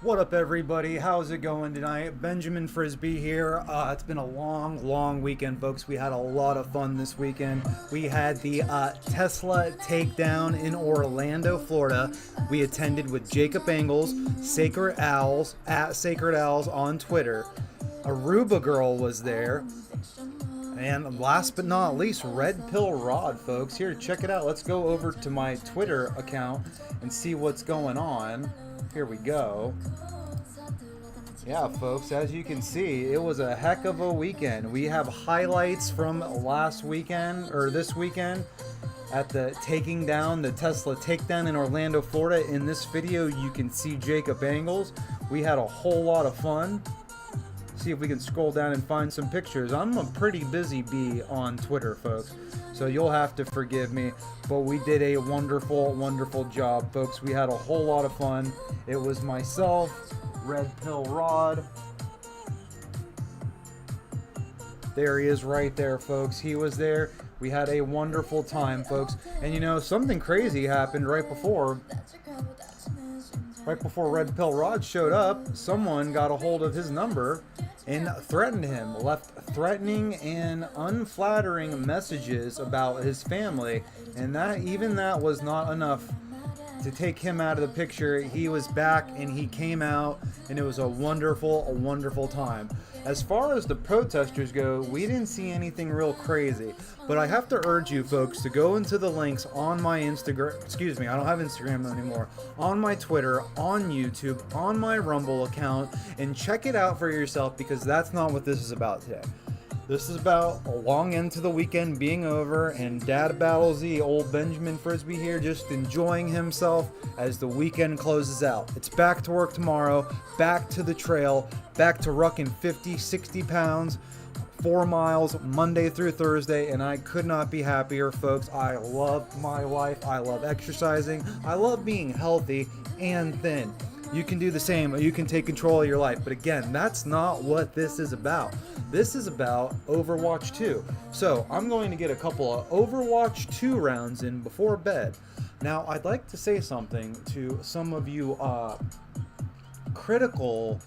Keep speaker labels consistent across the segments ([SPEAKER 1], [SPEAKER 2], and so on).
[SPEAKER 1] What up, everybody? How's it going tonight? Benjamin Frisby here. It's been a long weekend, folks. We had a lot of fun this weekend. We had the Tesla takedown in Orlando, Florida. We attended with Jacob Engels, Sacred Owls, at Sacred Owls on Twitter. Aruba Girl was there. And last but not least, Red Pill Rod, folks. Here, check it out. Let's go over to my Twitter account and see what's going on. Here we go. Yeah, folks, as you can see, it was a heck of a weekend. We have highlights from last weekend, or this weekend, at the taking down, the Tesla takedown in Orlando, Florida. In this video, you can see Jacob Engels. We had a whole lot of fun. See if we can scroll down and find some pictures. I'm a pretty busy bee on Twitter, folks, so you'll have to forgive me, but we did a wonderful job, folks. We had a whole lot of fun. It was myself, Red Pill Rod. There he is right there, folks. He was there. We had a wonderful time, folks. And you know, something crazy happened right before Red Pill Rod showed up. Someone got a hold of his number and threatened him, left threatening and unflattering messages about his family, and that was not enough to take him out of the picture. He was back and he came out, and it was a wonderful time. As far as the protesters go, we didn't see anything real crazy, but I have to urge you folks to go into the links on my Instagram, excuse me, I don't have Instagram anymore, on my Twitter, on YouTube, on my Rumble account, and check it out for yourself, because that's not what this is about today. This is about a long into the weekend being over, and DataBattlesZ, old Benjamin Frisby here, just enjoying himself as the weekend closes out. It's back to work tomorrow, back to the trail, back to rucking 50, 60 pounds, 4 miles, Monday through Thursday, and I could not be happier, folks. I love my life. I love exercising. I love being healthy and thin. You can do the same. You can take control of your life. But again, that's not what this is about. This is about Overwatch 2. So I'm going to get a couple of Overwatch 2 rounds in before bed. Now, I'd like to say something to some of you critical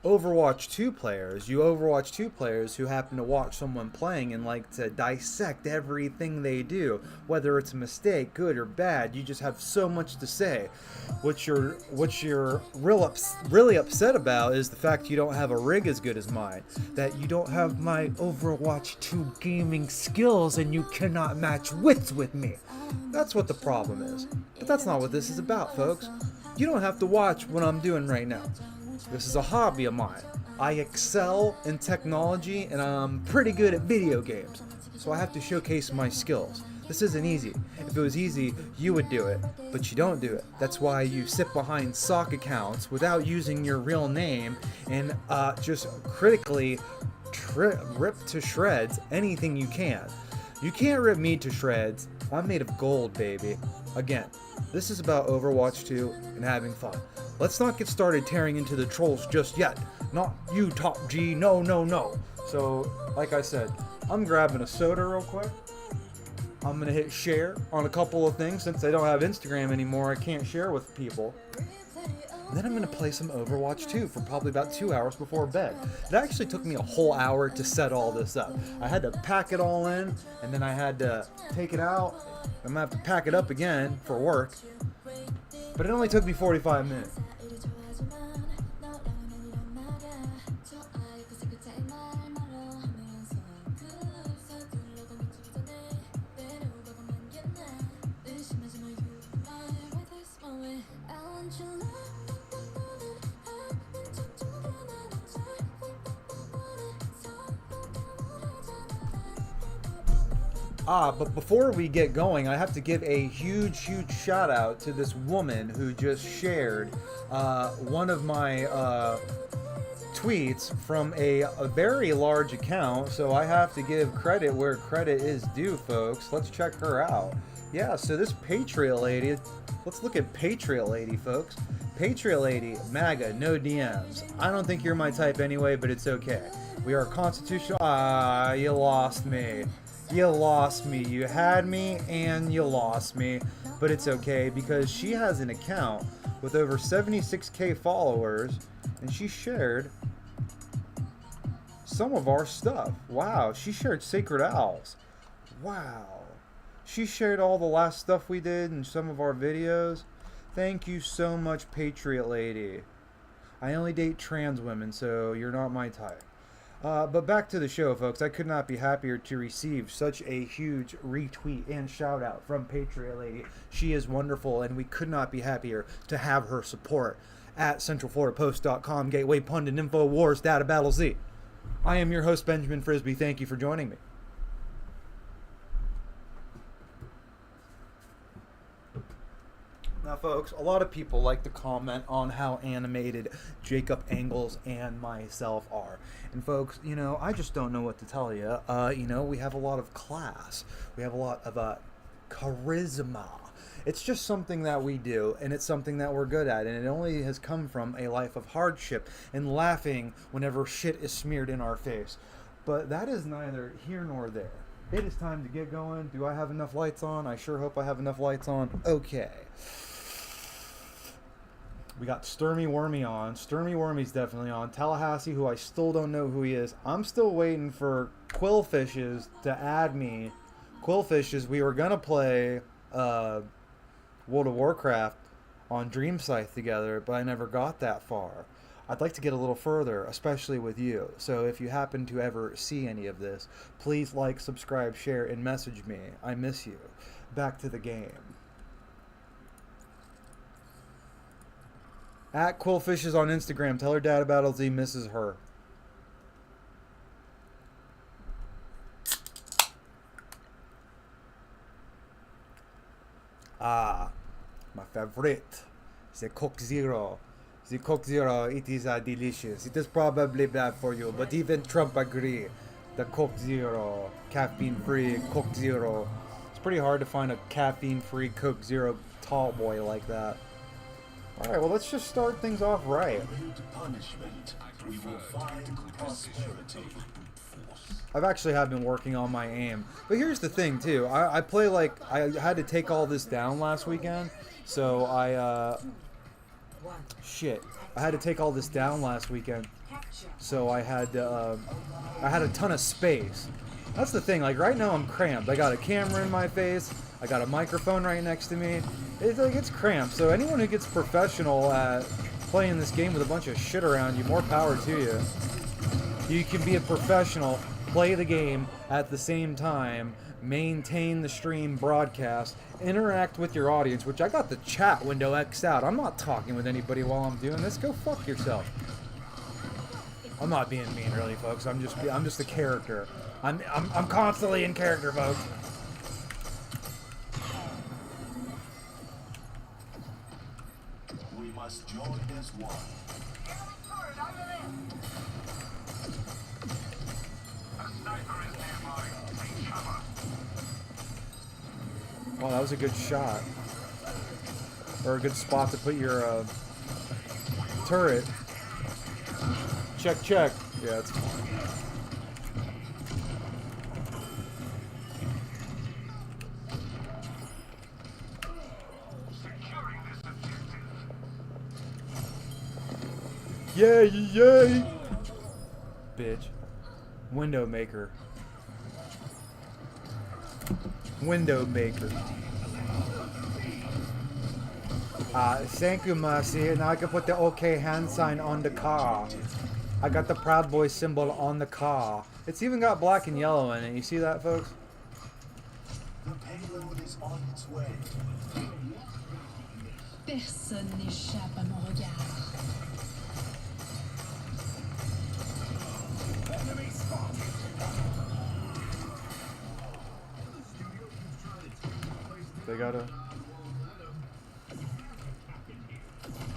[SPEAKER 1] Overwatch 2 players, you Overwatch 2 players who happen to watch someone playing and like to dissect everything they do, whether it's a mistake, good or bad. You just have so much to say. What you're really upset about is the fact you don't have a rig as good as mine, that you don't have my Overwatch 2 gaming skills and you cannot match wits with me. That's what the problem is. But that's not what this is about, folks. You don't have to watch what I'm doing right now. This is a hobby of mine. I excel in technology and I'm pretty good at video games. So I have to showcase my skills. This isn't easy. If it was easy, you would do it. But you don't do it. That's why you sit behind sock accounts without using your real name and just critically rip to shreds anything you can. You can't rip me to shreds. I'm made of gold, baby. Again, this is about Overwatch 2 and having fun. Let's not get started tearing into the trolls just yet. Not you, Top G. No, no, no. So, like I said, I'm grabbing a soda real quick. I'm going to hit share on a couple of things. Since I don't have Instagram anymore, I can't share with people. And then I'm going to play some Overwatch 2 for probably about 2 hours before bed. It actually took me a whole hour to set all this up. I had to pack it all in, and then I had to take it out. I'm going to have to pack it up again for work. But it only took me 45 minutes. But before we get going, I have to give a huge shout out to this woman who just shared one of my tweets from a very large account. So I have to give credit where credit is due, folks. Let's check her out. Yeah, so this Patriot lady, let's look at Patriot lady, folks. Patriot lady, MAGA, no DMs. I don't think you're my type anyway, but it's okay. We are constitutional. You lost me. You lost me. You had me and you lost me. But it's okay because she has an account with over 76k followers and she shared some of our stuff. Wow. She shared Sacred Owls. Wow. She shared all the last stuff we did and some of our videos. Thank you so much, Patriot lady. I only date trans women, so you're not my type. But back to the show, folks. I could not be happier to receive such a huge retweet and shout out from Patriot Lady. She is wonderful, and we could not be happier to have her support at CentralFloridaPost.com, Gateway Pundit, InfoWars, DataBattlesZ. I am your host, Benjamin Frisby. Thank you for joining me. Now, folks, a lot of people like to comment on how animated Jacob Angles and myself are. And, folks, you know, I just don't know what to tell you. You know, we have a lot of class. We have a lot of charisma. It's just something that we do, and it's something that we're good at. And it only has come from a life of hardship and laughing whenever shit is smeared in our face. But that is neither here nor there. It is time to get going. Do I have enough lights on? I sure hope I have enough lights on. Okay. We got Sturmy Wormy on. Sturmy Wormy's definitely on. Tallahassee, who I still don't know who he is. I'm still waiting for Quillfishes to add me. Quillfishes, we were going to play World of Warcraft on Dream Scythe together, but I never got that far. I'd like to get a little further, especially with you. So if you happen to ever see any of this, please like, subscribe, share, and message me. I miss you. Back to the game. At Quillfishes on Instagram. Tell her DataBattlesZ misses her. My favorite. The Coke Zero. The Coke Zero, it is delicious. It is probably bad for you, but even Trump agree. The Coke Zero, caffeine-free Coke Zero. It's pretty hard to find a caffeine-free Coke Zero tall boy like that. Alright, well, let's just start things off right. I've actually been working on my aim. But here's the thing, too. I play like... I had to take all this down last weekend. So I had to take all this down last weekend. so I had a ton of space. That's the thing. Like right now, I'm cramped. I got a camera in my face. I got a microphone right next to me. It's cramped. So anyone who gets professional at playing this game with a bunch of shit around you, more power to you. You can be a professional, play the game at the same time, maintain the stream broadcast, interact with your audience, which I got the chat window X'd out. I'm not talking with anybody while I'm doing this. Go fuck yourself. I'm not being mean, really, folks. I'm just a character. I'm constantly in character, folks.
[SPEAKER 2] We must join as one.
[SPEAKER 1] Oh, that was a good shot. Or a good spot to put your turret. Check, check. Yeah, it's fine. Yay, yay! Bitch. Window maker. Window maker. Thank you, Mercy. Now I can put the OK hand sign on the car. I got the Proud Boy symbol on the car. It's even got black and yellow in it. You see that, folks?
[SPEAKER 2] The payload is on its way.
[SPEAKER 3] Personne n'échappe à mon regard.
[SPEAKER 2] Enemy spotted.
[SPEAKER 1] They gotta...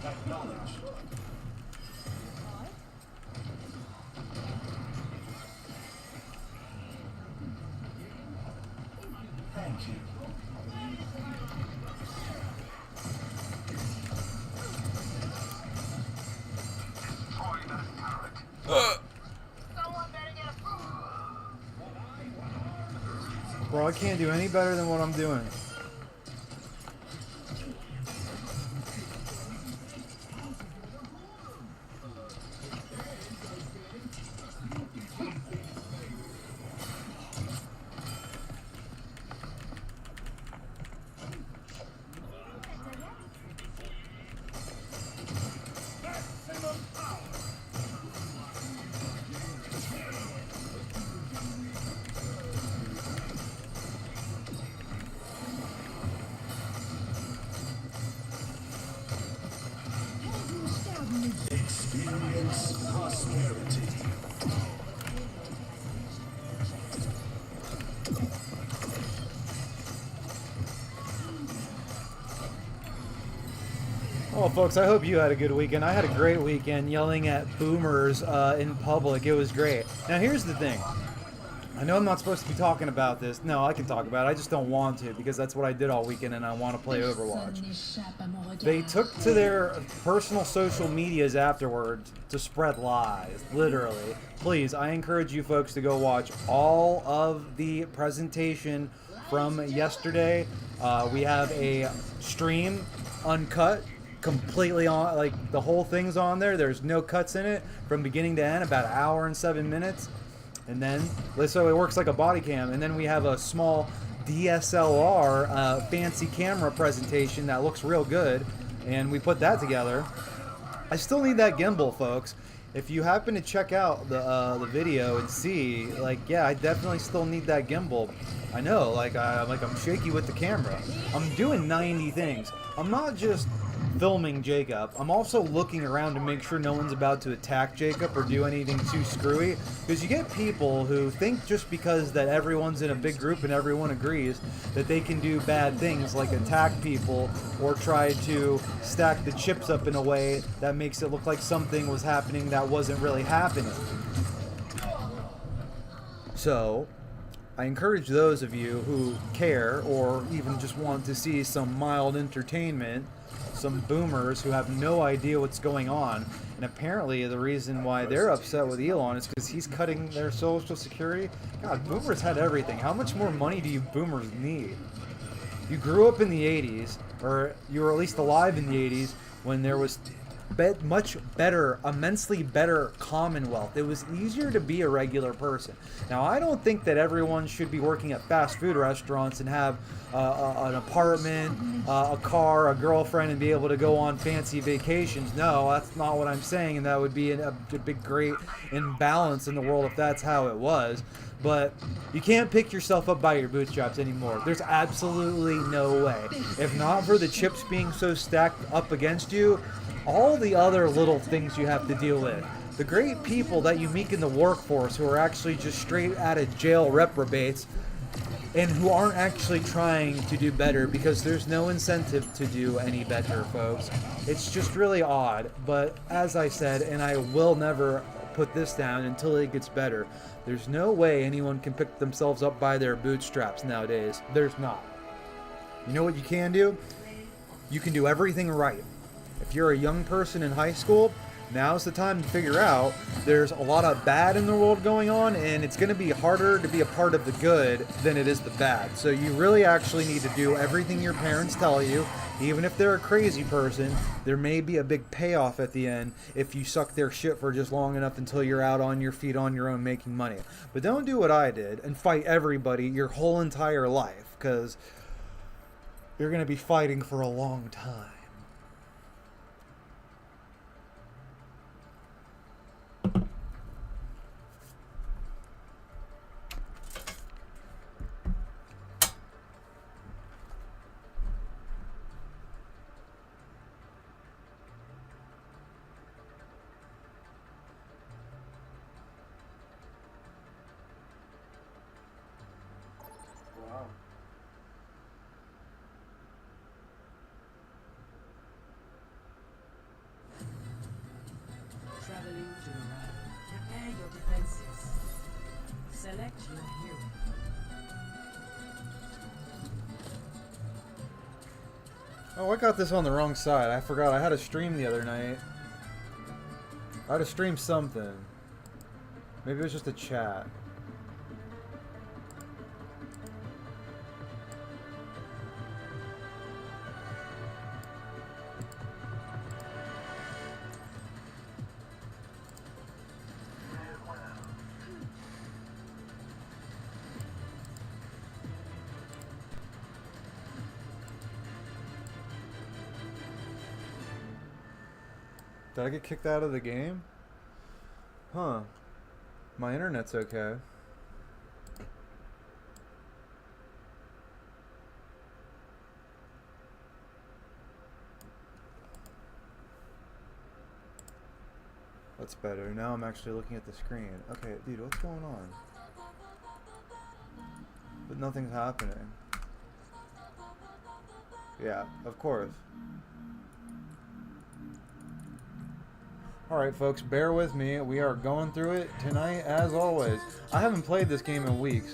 [SPEAKER 2] Acknowledged. Thank you. Destroy that turret.
[SPEAKER 1] Bro, I can't do any better than what I'm doing.
[SPEAKER 2] Experience prosperity.
[SPEAKER 1] Well, folks, I hope you had a good weekend. I had a great weekend yelling at boomers in public. It was great. Now, here's the thing. I know I'm not supposed to be talking about this. No, I can talk about it. I just don't want to because that's what I did all weekend and I want to play Overwatch. They took to their personal social medias afterwards to spread lies, literally. Please, I encourage you folks to go watch all of the presentation from yesterday. We have a stream uncut, completely on, like the whole thing's on there. There's no cuts in it from beginning to end, about an hour and 7 minutes. And then, so it works like a body cam. And then we have a small DSLR fancy camera presentation that looks real good. And we put that together. I still need that gimbal, folks. If you happen to check out the video and see, like, yeah, I definitely still need that gimbal. I know, like I'm shaky with the camera. I'm doing 90 things. I'm not just filming Jacob. I'm also looking around to make sure no one's about to attack Jacob or do anything too screwy. Because you get people who think just because that everyone's in a big group and everyone agrees that they can do bad things like attack people or try to stack the chips up in a way that makes it look like something was happening that wasn't really happening. So, I encourage those of you who care or even just want to see some mild entertainment, some boomers who have no idea what's going on, and apparently the reason why they're upset with Elon is because he's cutting their social security. God, boomers had everything. How much more money do you boomers need? You grew up in the 80s, or you were at least alive in the 80s when there was much better, immensely better commonwealth. It was easier to be a regular person. Now, I don't think that everyone should be working at fast food restaurants and have an apartment, a car, a girlfriend, and be able to go on fancy vacations. No, that's not what I'm saying, and that would be a big, great imbalance in the world if that's how it was. But you can't pick yourself up by your bootstraps anymore. There's absolutely no way. If not for the chips being so stacked up against you, all the other little things you have to deal with. The great people that you meet in the workforce who are actually just straight out of jail reprobates and who aren't actually trying to do better because there's no incentive to do any better, folks. It's just really odd. But as I said, and I will never put this down until it gets better, there's no way anyone can pick themselves up by their bootstraps nowadays. There's not. You know what you can do? You can do everything right. If you're a young person in high school, now's the time to figure out there's a lot of bad in the world going on, and it's going to be harder to be a part of the good than it is the bad. So you really actually need to do everything your parents tell you. Even if they're a crazy person, there may be a big payoff at the end if you suck their shit for just long enough until you're out on your feet on your own making money. But don't do what I did and fight everybody your whole entire life, because you're going to be fighting for a long time.
[SPEAKER 4] Traveling to the right. Prepare your defenses. Select your hero.
[SPEAKER 1] Oh, I got this on the wrong side. I forgot. I had a stream the other night. I had to stream something. Maybe it was just a chat. Did I get kicked out of the game? Huh. My internet's okay. That's better. Now I'm actually looking at the screen. Okay, dude, what's going on? But nothing's happening. Yeah, of course. Alright folks, bear with me. We are going through it tonight as always. I haven't played this game in weeks.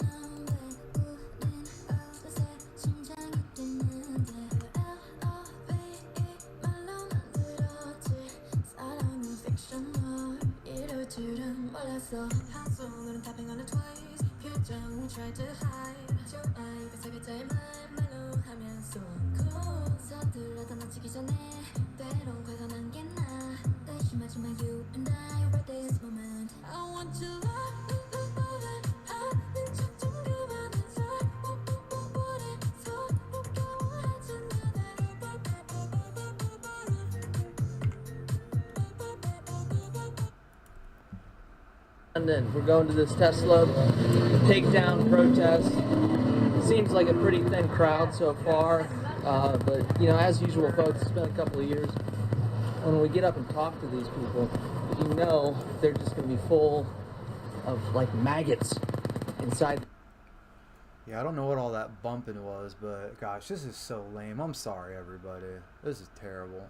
[SPEAKER 5] London. We're going to this Tesla takedown protest. Seems like a pretty thin crowd so far, but you know, as usual, folks, it's been a couple of years. When we get up and talk to these people, you know they're just going to be full of like maggots inside.
[SPEAKER 1] Yeah, I don't know what all that bumping was, but gosh, this is so lame. I'm sorry, everybody. This is terrible.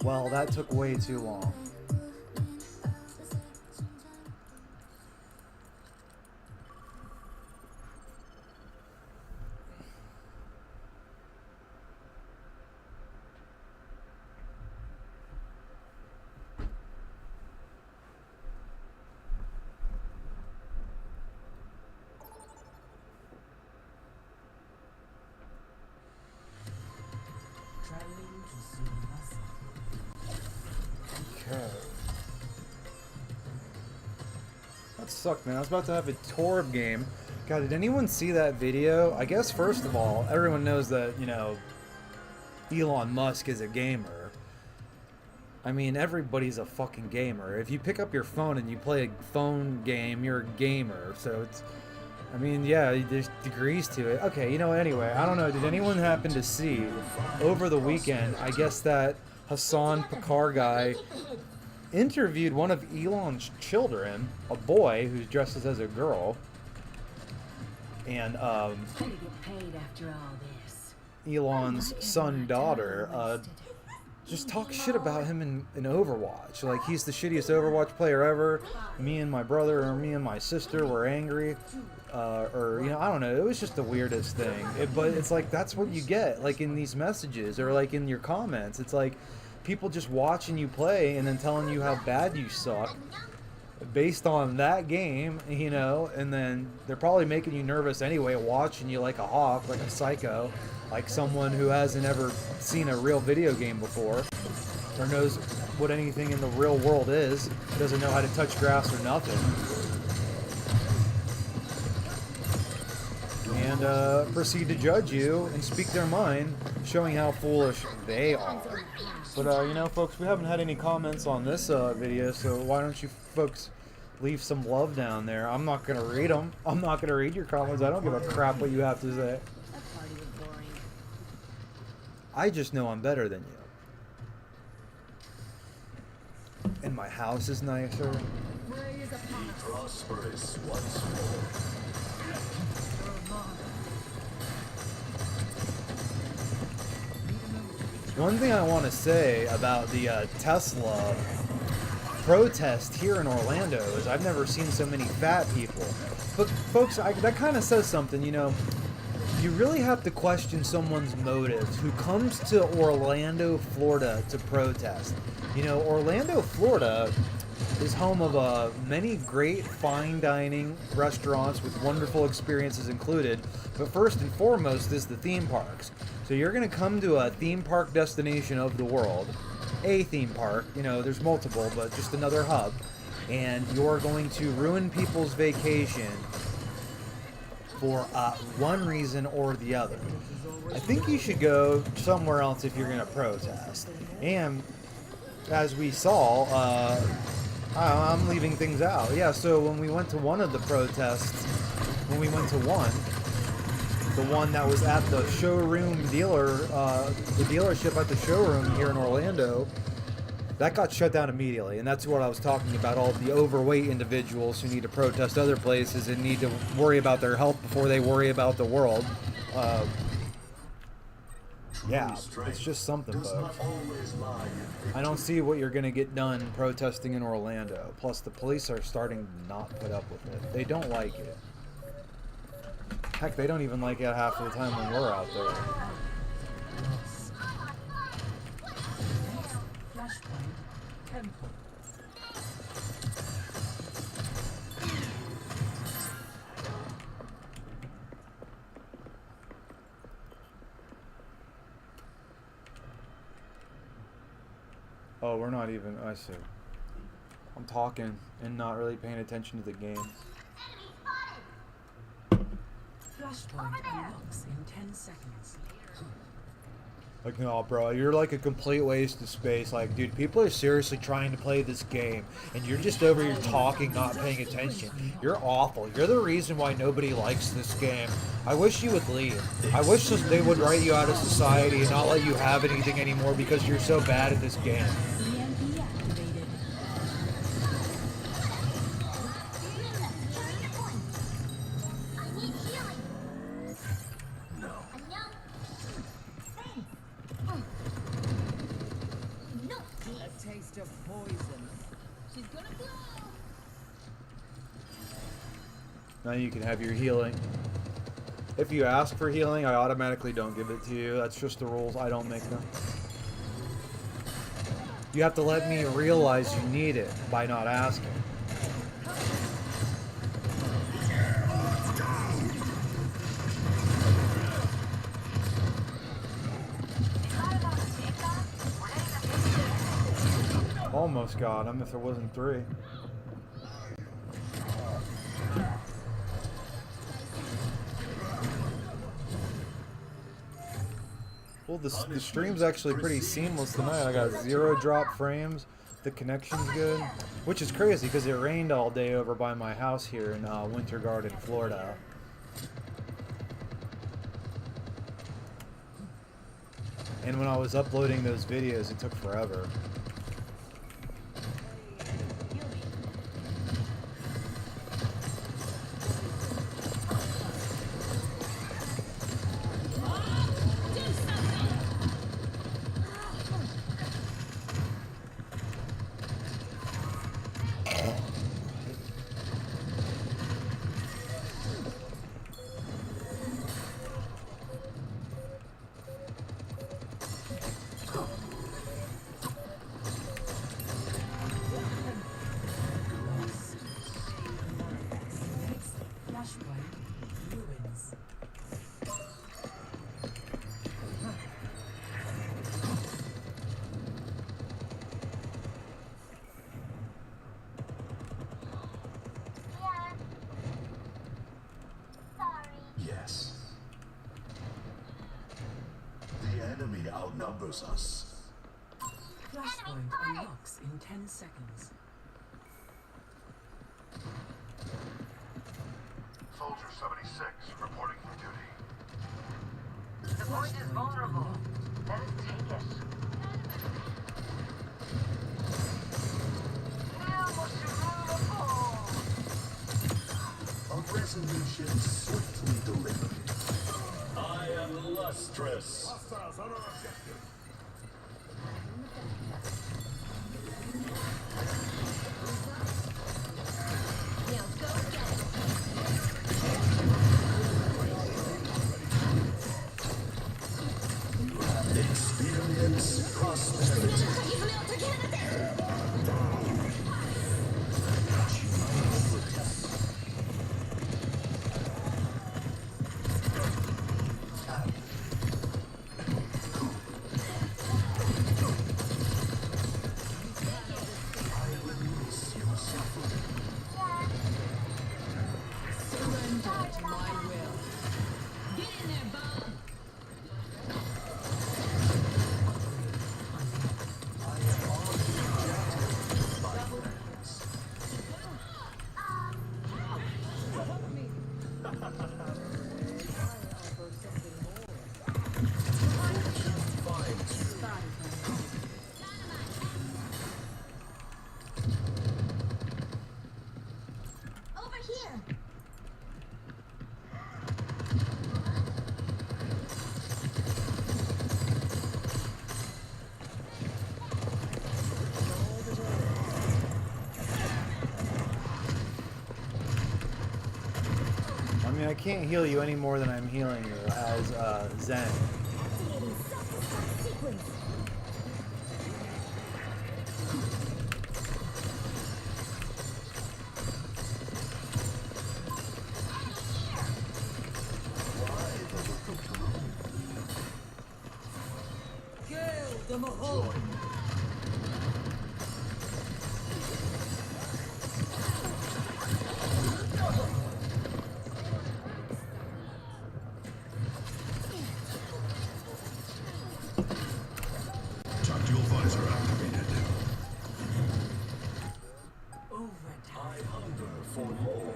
[SPEAKER 1] Well, that took way too long. Okay. That sucked, man. I was about to have a Torb game. God, did anyone see that video? I guess, first of all, everyone knows that, you know, Elon Musk is a gamer. I mean, everybody's a fucking gamer. If you pick up your phone and you play a phone game, you're a gamer. So it's, I mean, yeah, there's degrees to it. Okay, you know, anyway, I don't know. Did anyone happen to see over the weekend, I guess that Hassan Pakar guy interviewed one of Elon's children, a boy who's dressed as a girl, and Elon's son-daughter just talk shit about him in Overwatch. Like, he's the shittiest Overwatch player ever. Me and my brother or me and my sister were angry. Or, you know, I don't know. It was just the weirdest thing. But it's like, that's what you get, like, in these messages or, like, in your comments. It's like people just watching you play and then telling you how bad you suck based on that game, you know, and then they're probably making you nervous anyway, watching you like a hawk, like a psycho, like someone who hasn't ever seen a real video game before or knows what anything in the real world is, doesn't know how to touch grass or nothing. And proceed to judge you and speak their mind, showing how foolish they are. But, you know, folks, we haven't had any comments on this video, so why don't you folks leave some love down there? I'm not going to read them. I'm not going to read your comments. I don't give a crap what you have to say. I just know I'm better than you. And my house is nicer.
[SPEAKER 2] Prosperous once more.
[SPEAKER 1] One thing I want to say about the Tesla protest here in Orlando is I've never seen so many fat people. But folks, that kind of says something, you know. You really have to question someone's motives who comes to Orlando, Florida to protest. You know, Orlando, Florida is home of many great fine dining restaurants with wonderful experiences included. But first and foremost is the theme parks. So you're going to come to a theme park destination of the world, a theme park, you know, there's multiple, but just another hub, and you're going to ruin people's vacation for one reason or the other. I think you should go somewhere else if you're going to protest. And as we saw, I'm leaving things out. Yeah, so when we went to one of the protests, when we went to one, the one that was at the showroom dealer, the dealership at the showroom here in Orlando, that got shut down immediately. And that's what I was talking about, all the overweight individuals who need to protest other places and need to worry about their health before they worry about the world. Yeah, it's just something, folks. I don't see what you're going to get done protesting in Orlando. Plus, the police are starting to not put up with it. They don't like it. Heck, they don't even like it half of the time when we're out there. Oh, we're not even, I see. I'm talking and not really paying attention to the game.
[SPEAKER 4] Flashpoint unlocks in 10 seconds.
[SPEAKER 1] Like, no, bro, you're like a complete waste of space. Like, dude, people are seriously trying to play this game, and you're just over here talking, not paying attention. You're awful. You're the reason why nobody likes this game. I wish you would leave. I wish they would write you out of society and not let you have anything anymore because you're so bad at this game.
[SPEAKER 3] EMP activated.
[SPEAKER 1] Now you can have your healing. If you ask for healing, I automatically don't give it to you. That's just the rules. I don't make them. You have to let me realize you need it by not asking. Almost got him if there wasn't 3. Well, the stream's actually pretty seamless tonight. I got 0 drop frames. The connection's good, which is crazy because it rained all day over by my house here in Winter Garden, Florida. And when I was uploading those videos, it took forever.
[SPEAKER 2] Yes. The enemy outnumbers us.
[SPEAKER 4] Flashpoint unlocks in 10 seconds.
[SPEAKER 2] Soldier 76 reporting for duty.
[SPEAKER 6] The point is vulnerable. Let us take it. Now must you rule the ball.
[SPEAKER 2] A resolution swiftly delivered. I am lustrous. Hostiles on our objective. Experience prosperity.
[SPEAKER 1] I can't heal you any more than I'm healing you as Zen.
[SPEAKER 2] Tactical visor activated.
[SPEAKER 4] Overtime.
[SPEAKER 2] I hunger for more.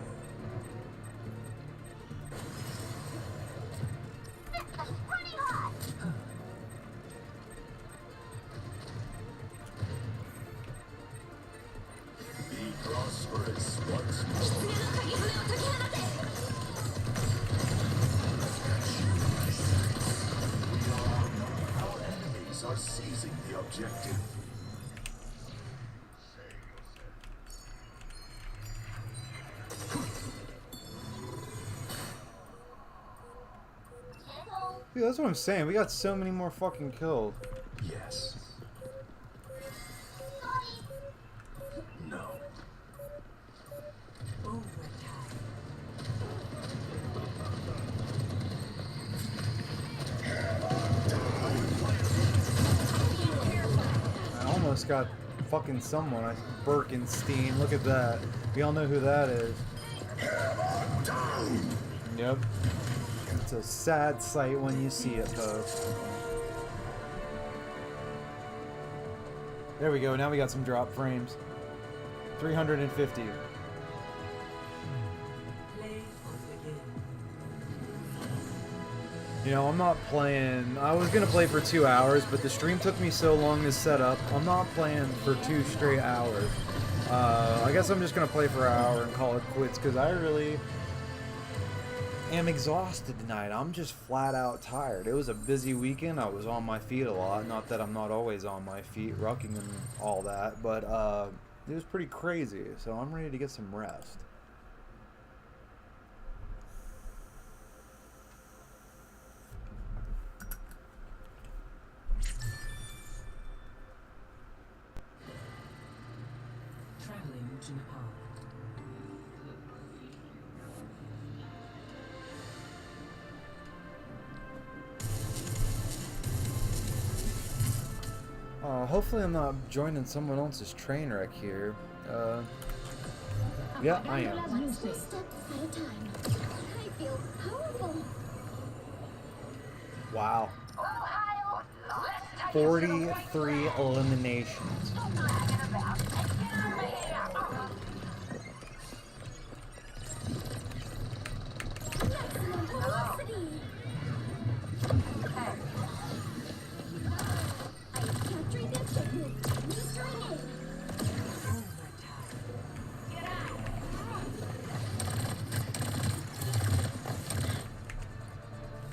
[SPEAKER 6] Running hot.
[SPEAKER 2] Be prosperous once more. Our enemies are seizing the objective.
[SPEAKER 1] Dude, that's what I'm saying. We got so many more fucking kills.
[SPEAKER 2] Yes. No.
[SPEAKER 4] Overtime.
[SPEAKER 1] I almost got fucking someone. Birkenstein. Look at that. We all know who that is. Yep. It's a sad sight when you see it, folks. There we go. Now we got some drop frames. 350.
[SPEAKER 4] Play of the game.
[SPEAKER 1] You know, I'm not playing. I was gonna play for 2 hours, but the stream took me so long to set up. I'm not playing for 2 straight hours. I guess I'm just gonna play for an hour and call it quits because I really am exhausted tonight. I'm just flat out tired. It was a busy weekend. I was on my feet a lot. Not that I'm not always on my feet, rucking and all that, but it was pretty crazy. So I'm ready to get some rest.
[SPEAKER 4] Traveling to Nepal.
[SPEAKER 1] Hopefully I'm not joining someone else's train wreck here. Yeah, I am.
[SPEAKER 6] One step at a time. I feel powerful.
[SPEAKER 1] Wow.
[SPEAKER 6] Ohio, let's take a
[SPEAKER 1] 43 eliminations.
[SPEAKER 6] Stop hanging about and get over here. Maximum velocity. I'm capturing the objective. Mastering it. Get out.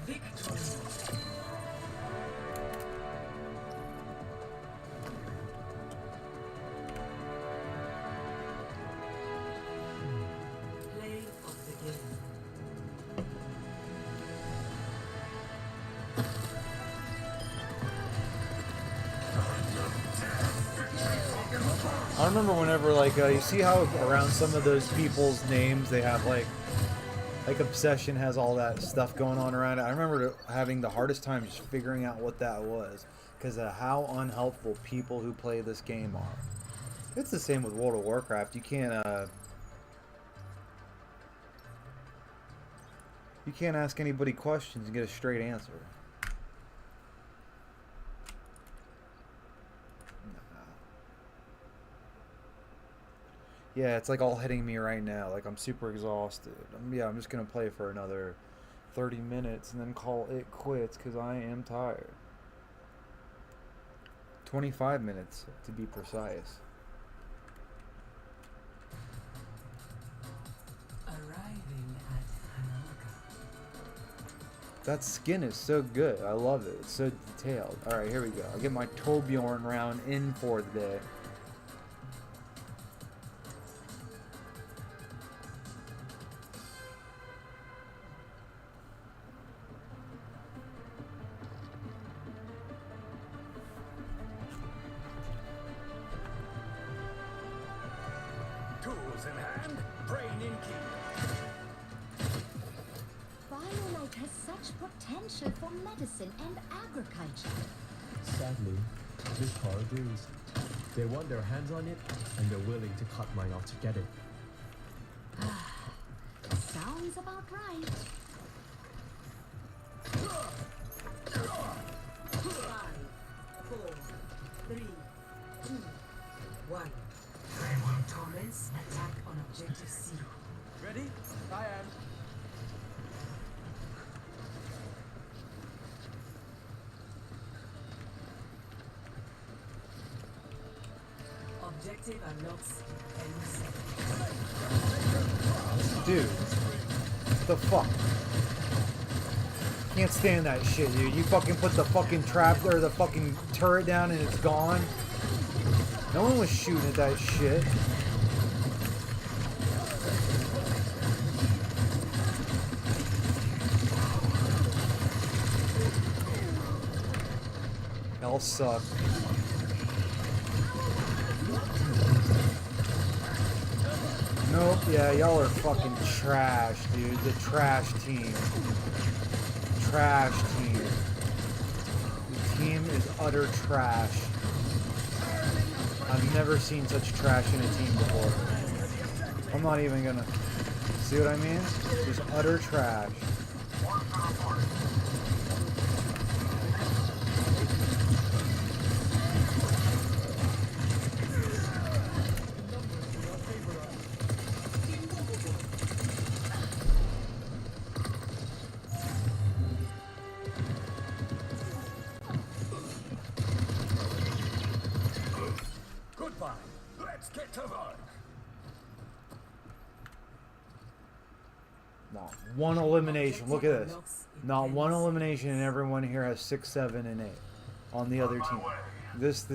[SPEAKER 4] Victory. Play of the game.
[SPEAKER 1] I remember whenever, like, you see how around some of those people's names they have, like Obsession has all that stuff going on around it. I remember having the hardest time just figuring out what that was because of how unhelpful people who play this game are. It's the same with World of Warcraft. You can't ask anybody questions and get a straight answer. Yeah, it's like all hitting me right now. Like I'm super exhausted. I'm just gonna play for another 30 minutes and then call it quits because I am tired. 25 minutes to be precise.
[SPEAKER 4] Arriving at Hanaka.
[SPEAKER 1] That skin is so good. I love it. It's so detailed. All right, here we go. I'll get my Torbjorn round in for the day.
[SPEAKER 2] Tools in hand, brain in key.
[SPEAKER 6] Biolite has such potential for medicine and agriculture.
[SPEAKER 7] Sadly, this car agrees. They want their hands on it, and they're willing to cut mine off to get it.
[SPEAKER 6] Sounds about right.
[SPEAKER 4] 5, 4, 3, 2, 1. Commence attack on objective C.
[SPEAKER 7] Ready? I am.
[SPEAKER 4] Objective unlocks N7.
[SPEAKER 1] Dude, what the fuck? Can't stand that shit, dude. You fucking put the fucking trap or the fucking turret down and it's gone. No one was shooting at that shit. Y'all suck. Nope, yeah, y'all are fucking trash, dude. The trash team. Trash team. The team is utter trash. I've never seen such trash in a team before. I'm not even gonna... See what I mean? Just utter trash.
[SPEAKER 2] Goodbye. Let's get to work.
[SPEAKER 1] Not one elimination. Look at this. Not one elimination, and everyone here has 6, 7, and 8 on the other team. This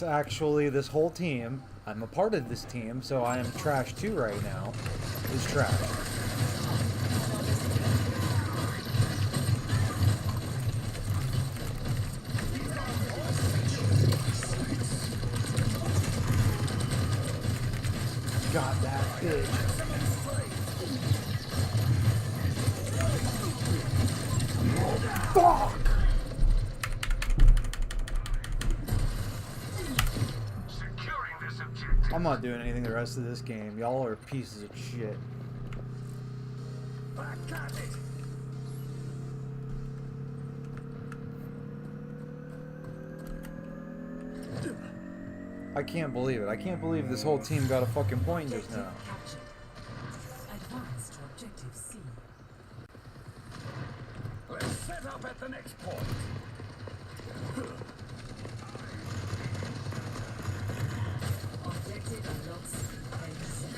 [SPEAKER 1] actually, this whole team, I'm a part of this team, so I am trash too right now, is trash. Got that bitch. Fuck! I'm not doing anything the rest of this game. Y'all are pieces of shit.
[SPEAKER 2] Back at it.
[SPEAKER 1] I can't believe it. I can't believe this whole team got a fucking point just now.
[SPEAKER 4] Captured. Advance to objective C.
[SPEAKER 2] Let's set up at the next point.
[SPEAKER 4] Objective unlocks 10 seconds.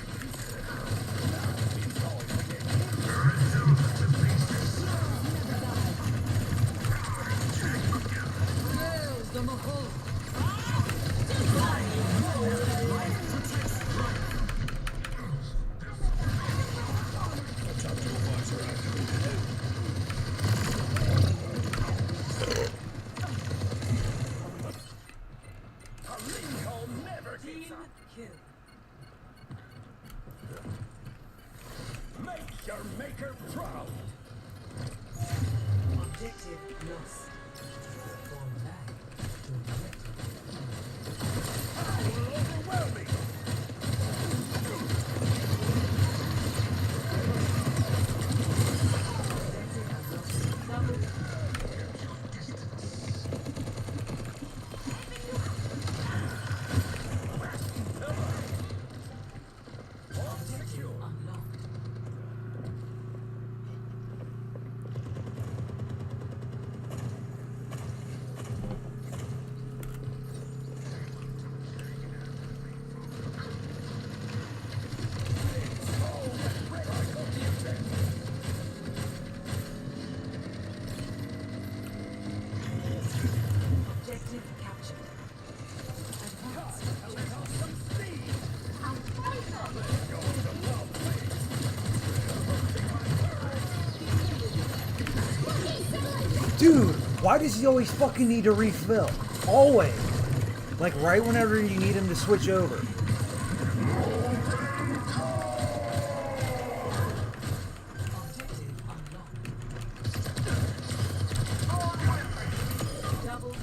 [SPEAKER 4] Team kill.
[SPEAKER 2] Make your maker proud.
[SPEAKER 4] Objective lost. Fall back to objective.
[SPEAKER 2] Overwhelming.
[SPEAKER 4] Objective unlocked. Double. Objective unlocked. Objective captured. Advance to objective.
[SPEAKER 1] Dude, why does he always fucking need to refill? Always. Like right whenever you need him to switch over.
[SPEAKER 4] Objective unlocked. Double.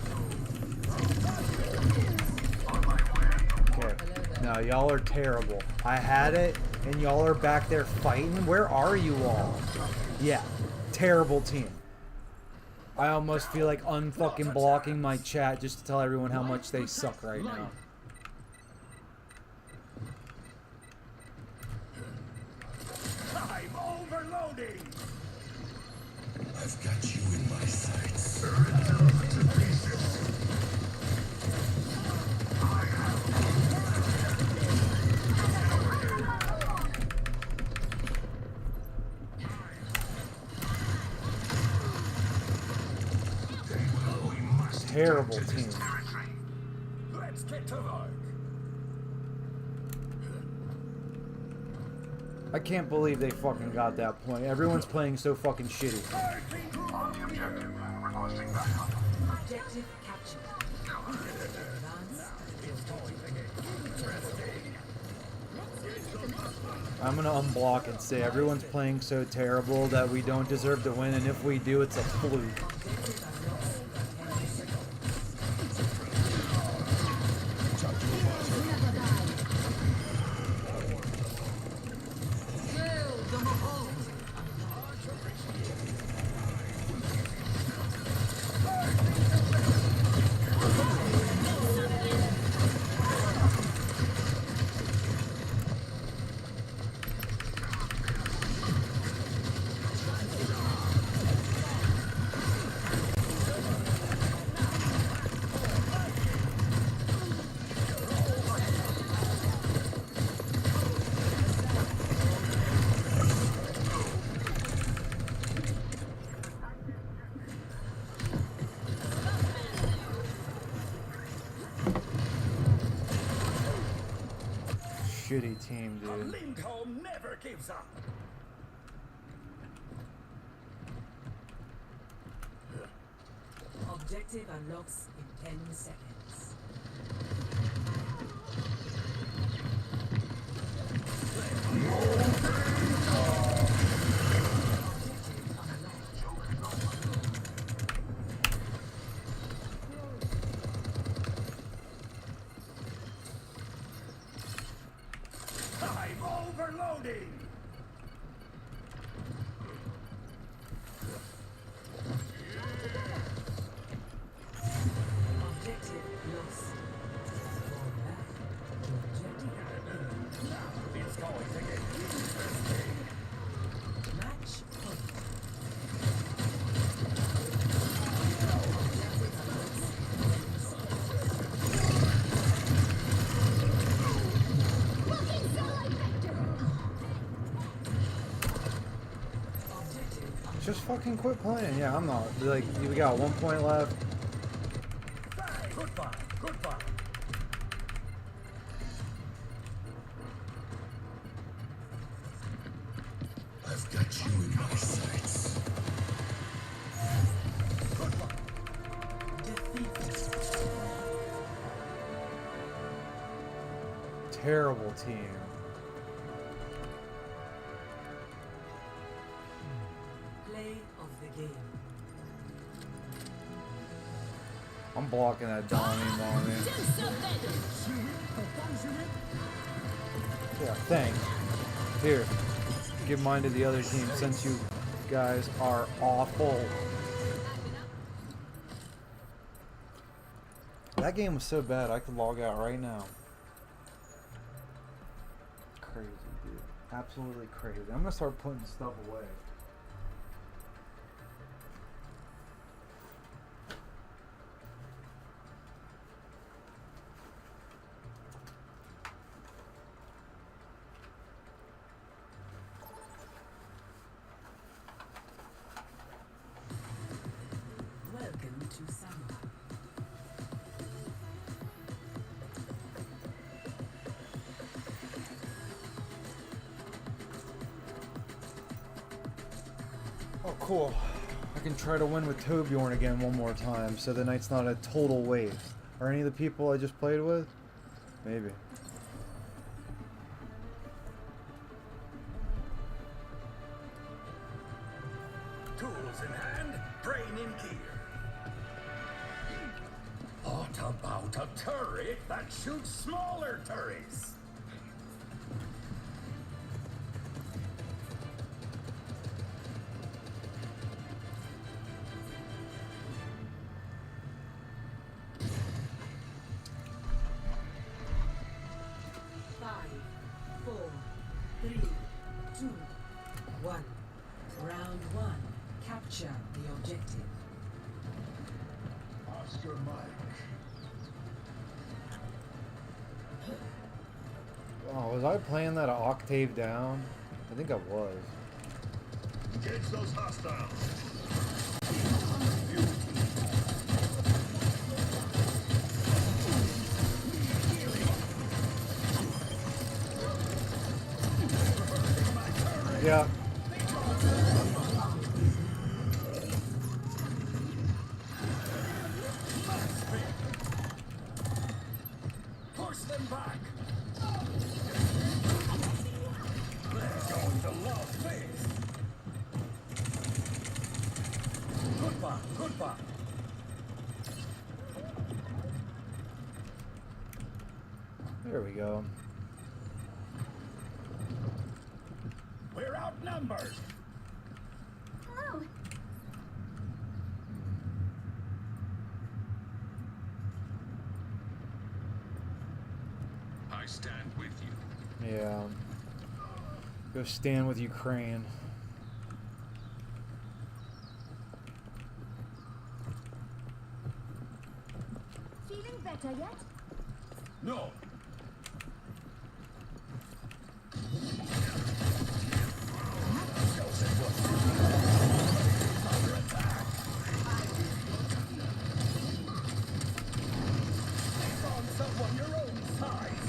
[SPEAKER 1] Okay. No, y'all are terrible. I had it, and y'all are back there fighting. Where are you all? Yeah, terrible team. I almost feel like unfucking blocking my chat just to tell everyone how much they suck right now.
[SPEAKER 2] I'm overloading.
[SPEAKER 8] I've got you in my sights.
[SPEAKER 1] Terrible team.
[SPEAKER 2] Let's get to work.
[SPEAKER 1] I can't believe they fucking got that point. Everyone's playing so fucking shitty.
[SPEAKER 4] Objective captured.
[SPEAKER 1] I'm gonna unblock and say everyone's playing so terrible that we don't deserve to win, and if we do, it's a fluke. Shitty team, dude.
[SPEAKER 2] Lincoln never gives up.
[SPEAKER 4] Objective unlocks in 10 seconds.
[SPEAKER 2] I'm overloading.
[SPEAKER 4] Objective lost. Fall back to objective.
[SPEAKER 2] Now it's going to get interesting.
[SPEAKER 4] Match point.
[SPEAKER 1] Just fucking quit playing. Yeah, I'm not. Like, we got 1 point left.
[SPEAKER 2] Goodbye. Goodbye.
[SPEAKER 8] I've got you in my sights.
[SPEAKER 1] Terrible team.
[SPEAKER 4] Play of the game.
[SPEAKER 1] I'm blocking that Donnie mommy. Yeah, thanks. Here, give mine to the other team since you guys are awful. That game was so bad I could log out right now. Crazy, dude. Absolutely crazy. I'm gonna start putting stuff away.
[SPEAKER 4] Welcome to summer.
[SPEAKER 1] Oh, cool. I can try to win with Torbjorn again one more time, so the night's not a total waste. Are any of the people I just played with? Maybe.
[SPEAKER 2] Tools in hand, brain in gear. What about a turret that shoots smaller turrets?
[SPEAKER 4] Round one. Capture the objective.
[SPEAKER 2] Oscar Mike.
[SPEAKER 1] Oh, was I playing that an octave down? I think I was.
[SPEAKER 2] Engage those hostiles.
[SPEAKER 1] Yeah.
[SPEAKER 2] Goodbye.
[SPEAKER 1] There we go.
[SPEAKER 2] We're outnumbered.
[SPEAKER 6] Hello.
[SPEAKER 8] I stand with you.
[SPEAKER 1] Yeah. Go stand with Ukraine.
[SPEAKER 6] Feeling better yet?
[SPEAKER 2] No. Someone your own size.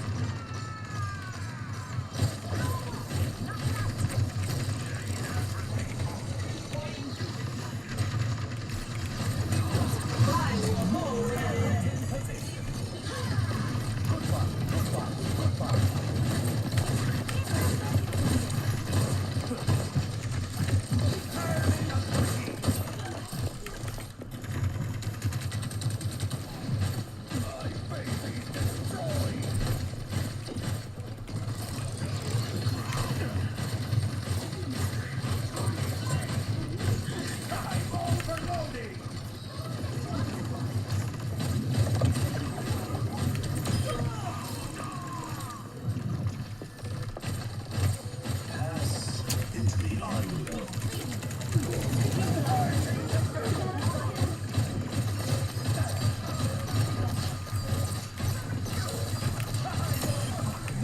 [SPEAKER 8] Into the unwell.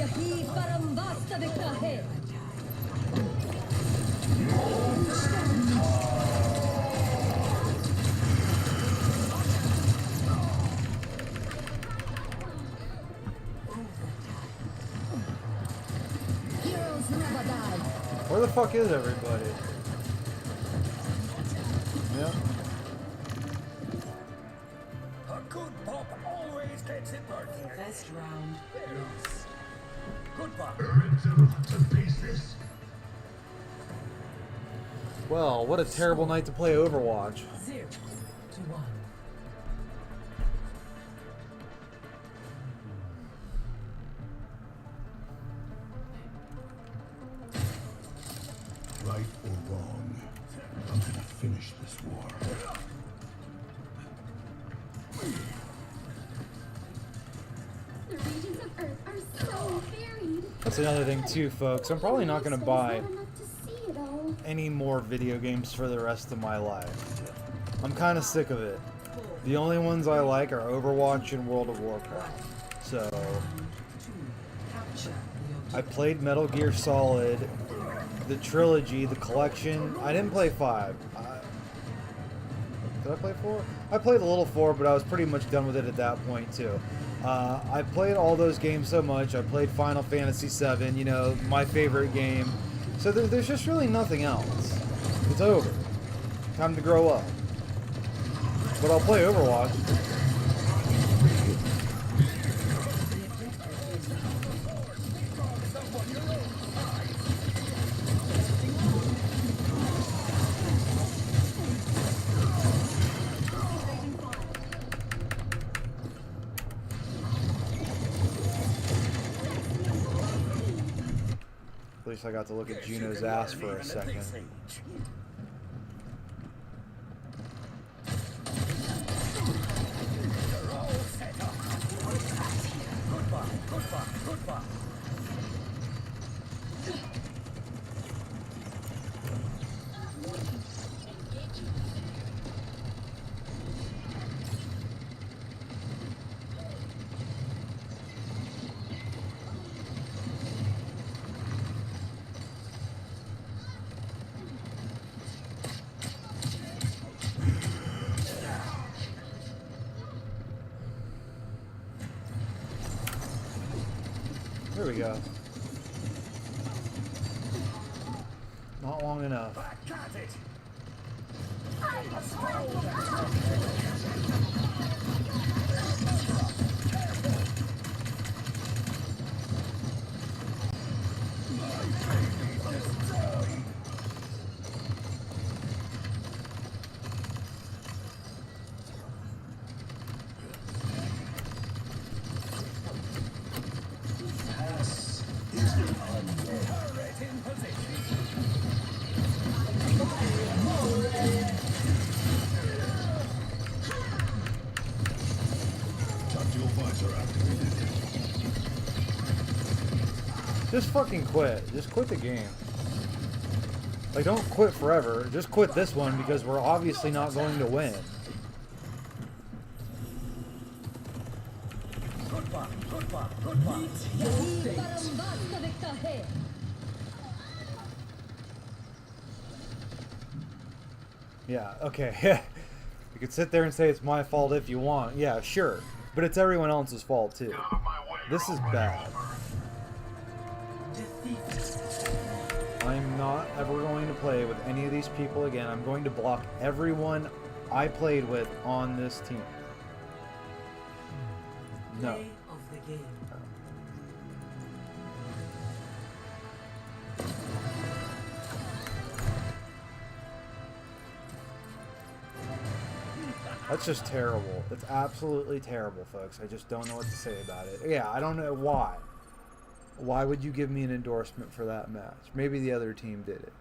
[SPEAKER 3] यही परम वास्तविकता है। Heroes never die.
[SPEAKER 1] Where the fuck is everybody? Yeah.
[SPEAKER 2] A good pop always gets it working.
[SPEAKER 4] Best round lost.
[SPEAKER 2] Goodbye.
[SPEAKER 8] To face this.
[SPEAKER 1] Well, what a terrible night to play Overwatch.
[SPEAKER 4] 0 to 1.
[SPEAKER 8] Right or wrong, I'm gonna finish this war.
[SPEAKER 6] The regions of Earth are so varied.
[SPEAKER 1] That's another thing too, folks. I'm probably not going to buy
[SPEAKER 6] Not enough to see it all.
[SPEAKER 1] any more video games for the rest of my life. I'm kind of sick of it. The only ones I like are Overwatch and World of Warcraft. So,
[SPEAKER 4] Capture the
[SPEAKER 1] I played Metal Gear Solid, the trilogy, the collection. I didn't play 5. Did I play 4? I played a little 4, but I was pretty much done with it at that point too. I played all those games so much. I played Final Fantasy VII, you know, my favorite game. So there's just really nothing else. It's over. Time to grow up. But I'll play Overwatch. At least I got to look at Juno's ass for a second.
[SPEAKER 2] Goodbye.
[SPEAKER 1] There we go. Not long enough.
[SPEAKER 2] Got it.
[SPEAKER 1] Just fucking quit. Just quit the game. Like, don't quit forever. Just quit this one because we're obviously not going to win.
[SPEAKER 3] Yadi param vasta vektahe.
[SPEAKER 1] Yeah, okay. You could sit there and say it's my fault if you want. Yeah, sure. But it's everyone else's fault, too. This is bad. I'm not ever going to play with any of these people again. I'm going to block everyone I played with on this team. No.
[SPEAKER 4] Play of the game.
[SPEAKER 1] That's just terrible. It's absolutely terrible, folks. I just don't know what to say about it. Yeah, I don't know why. Why would you give me an endorsement for that match? Maybe the other team did it.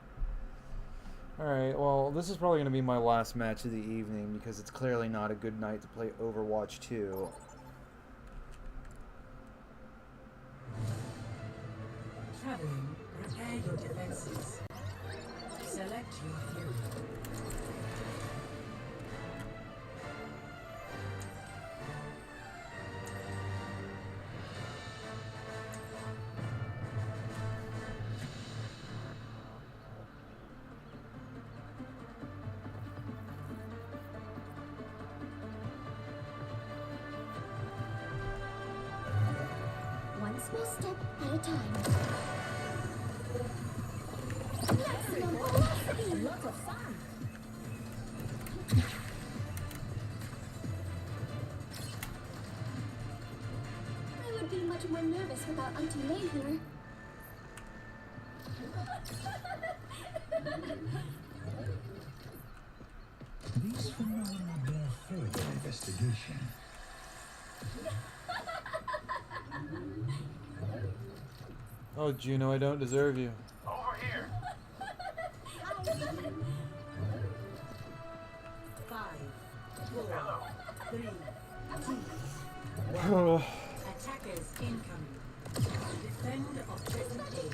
[SPEAKER 1] Alright, well, this is probably going to be my last match of the evening because it's clearly not a good night to play Overwatch 2.
[SPEAKER 4] Traveling, repair your defenses. Select your hero.
[SPEAKER 6] One small step at a time. Maximum velocity. Lots of fun. I would be much more nervous without Auntie May here.
[SPEAKER 8] These phenomena bear further investigation.
[SPEAKER 1] Oh, Juno, I don't deserve you.
[SPEAKER 2] Over here.
[SPEAKER 4] 5, 4, 3, 2,
[SPEAKER 1] Oh.
[SPEAKER 4] attackers incoming. Defend objective A.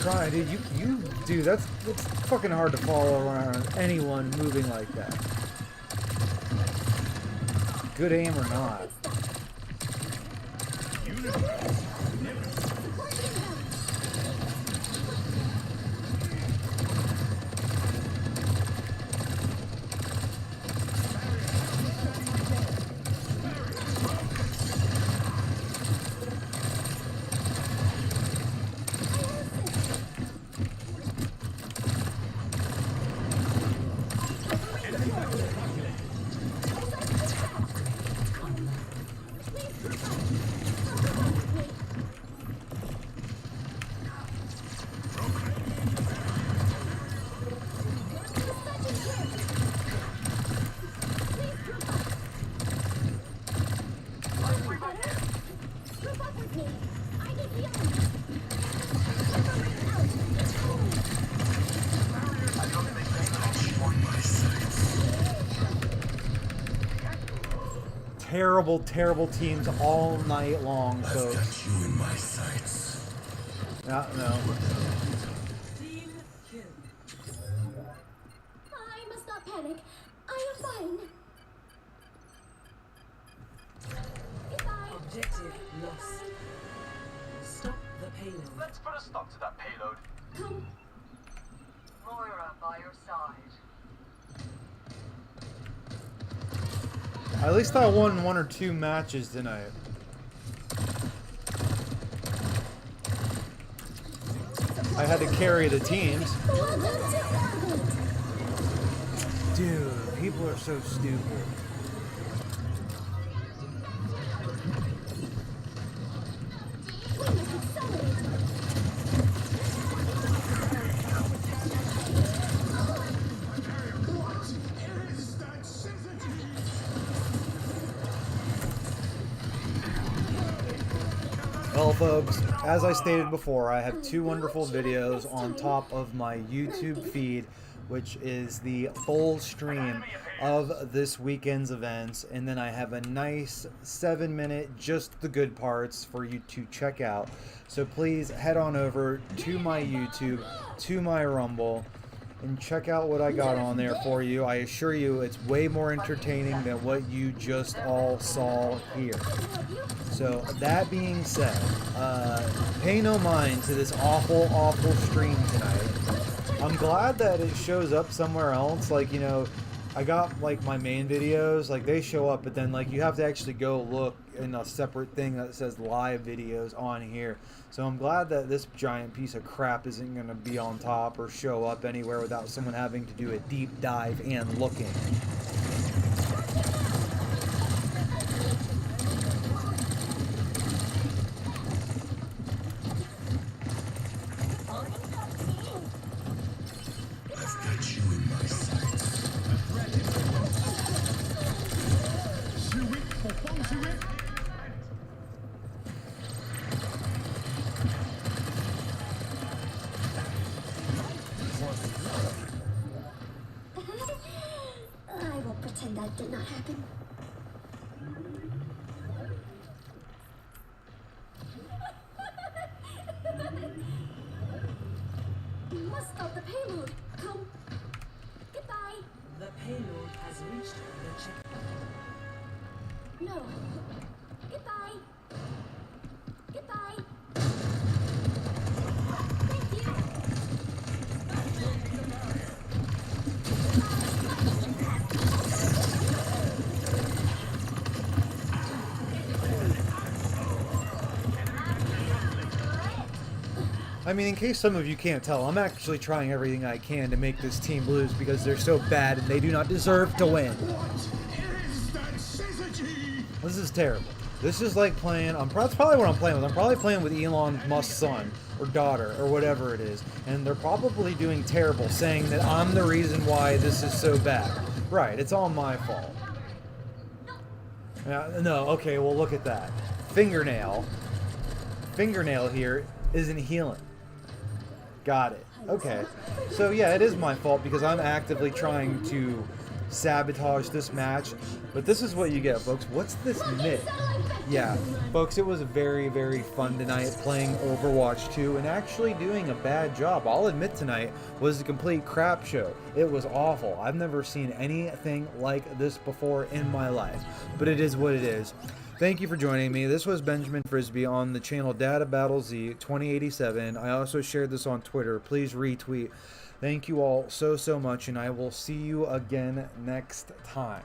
[SPEAKER 1] Try, dude. Dude, that's fucking hard to follow around anyone moving like that. Good aim or not. Terrible, terrible teams all night long,
[SPEAKER 8] I've
[SPEAKER 1] folks.
[SPEAKER 8] got you in my sights.
[SPEAKER 1] No.
[SPEAKER 4] Team kill.
[SPEAKER 6] I must not panic. I am
[SPEAKER 4] Objective lost. Stop the payload.
[SPEAKER 2] Let's put a stop to that payload.
[SPEAKER 4] Moira by your side.
[SPEAKER 1] At least I won 1 or 2 matches tonight. I had to carry the teams. Dude, people are so stupid. Well, folks, as I stated before, I have 2 wonderful videos on top of my YouTube feed, which is the full stream of this weekend's events, and then I have a nice 7-minute just the good parts for you to check out. So please head on over to my YouTube, to my Rumble, and check out what I got on there for you. I assure you it's way more entertaining than what you just all saw here. So that being said, pay no mind to this awful stream tonight. I'm glad that it shows up somewhere else. Like, you know, I got like my main videos, like they show up, but then like you have to actually go look in a separate thing that says live videos on here. So I'm glad that this giant piece of crap isn't going to be on top or show up anywhere without someone having to do a deep dive and looking.
[SPEAKER 6] I will pretend that did not happen. We must stop the payload. Come. Goodbye.
[SPEAKER 4] The payload has reached the checkpoint.
[SPEAKER 6] No. Goodbye. Goodbye. Thank you.
[SPEAKER 1] I mean, in case some of you can't tell, I'm actually trying everything I can to make this team lose because they're so bad and they do not deserve to win. This is terrible. This is like playing, that's probably what I'm playing with. I'm probably playing with Elon Musk's son or daughter or whatever it is. And they're probably doing terrible, saying that I'm the reason why this is so bad. Right, it's all my fault. No, okay, well look at that. Fingernail here isn't healing. Got it. Okay. So yeah, it is my fault because I'm actively trying to sabotage this match. But this is what you get, folks. What's this myth? Yeah, folks, it was very, very fun tonight playing Overwatch 2 and actually doing a bad job. I'll admit tonight was a complete crap show. It was awful. I've never seen anything like this before in my life. But it is what it is. Thank you for joining me. This was Benjamin Frisby on the channel DataBattlesZ 2087. I also shared this on Twitter. Please retweet. Thank you all so much, and I will see you again next time.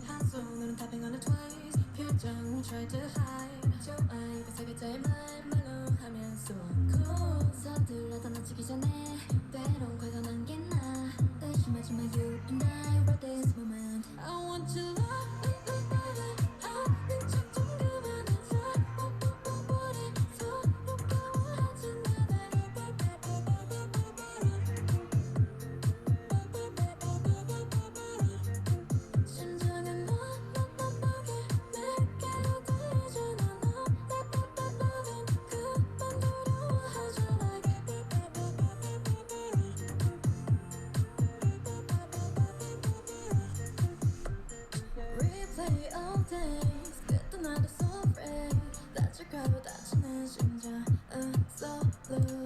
[SPEAKER 9] 한손으로 tapping on it twice 표정 try to hide 좋아요 새벽자의 말로 하면서 cool 서둘러 떠나치기 전에 때론 과감한 게 나 의심하지 마 you and I wrote this moment I want your love 아는 척좀 그만해줘 우리 서로 깨워하지 심장은 너 너게 내게로 들리잖아 너 days 끝도 나도 so afraid 다칠까봐 다치는 심장 I'm so blue